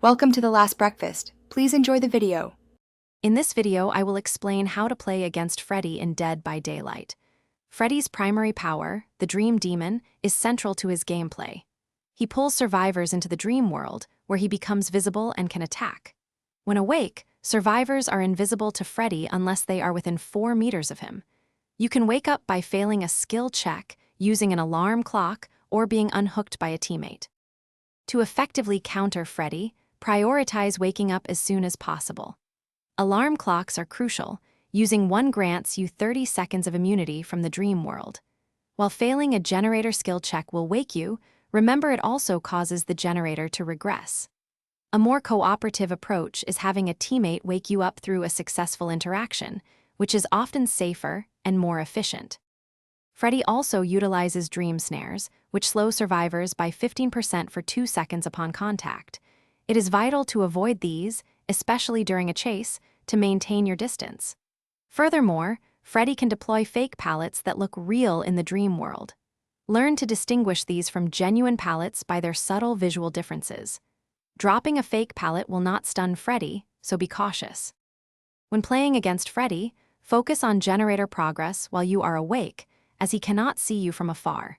Welcome to The Last Breakfast. Please enjoy the video. In this video, I will explain how to play against Freddy in Dead by Daylight. Freddy's primary power, the Dream Demon, is central to his gameplay. He pulls survivors into the dream world, where he becomes visible and can attack. When awake, survivors are invisible to Freddy unless they are within 4 meters of him. You can wake up by failing a skill check, using an alarm clock, or being unhooked by a teammate. To effectively counter Freddy, prioritize waking up as soon as possible. Alarm clocks are crucial. Using one grants you 30 seconds of immunity from the dream world. While failing a generator skill check will wake you, remember it also causes the generator to regress. A more cooperative approach is having a teammate wake you up through a successful interaction, which is often safer and more efficient. Freddy also utilizes dream snares, which slow survivors by 15% for 2 seconds upon contact. It is vital to avoid these, especially during a chase, to maintain your distance. Furthermore, Freddy can deploy fake pallets that look real in the dream world. Learn to distinguish these from genuine pallets by their subtle visual differences. Dropping a fake pallet will not stun Freddy, so be cautious. When playing against Freddy, focus on generator progress while you are awake, as he cannot see you from afar.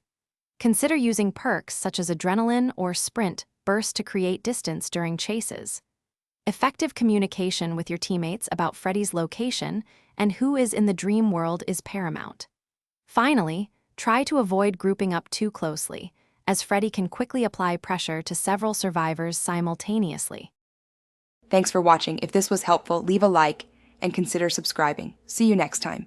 Consider using perks such as adrenaline or sprint burst to create distance during chases. Effective communication with your teammates about Freddy's location and who is in the dream world is paramount. Finally, try to avoid grouping up too closely, as Freddy can quickly apply pressure to several survivors simultaneously. Thanks for watching. If this was helpful, leave a like and consider subscribing. See you next time.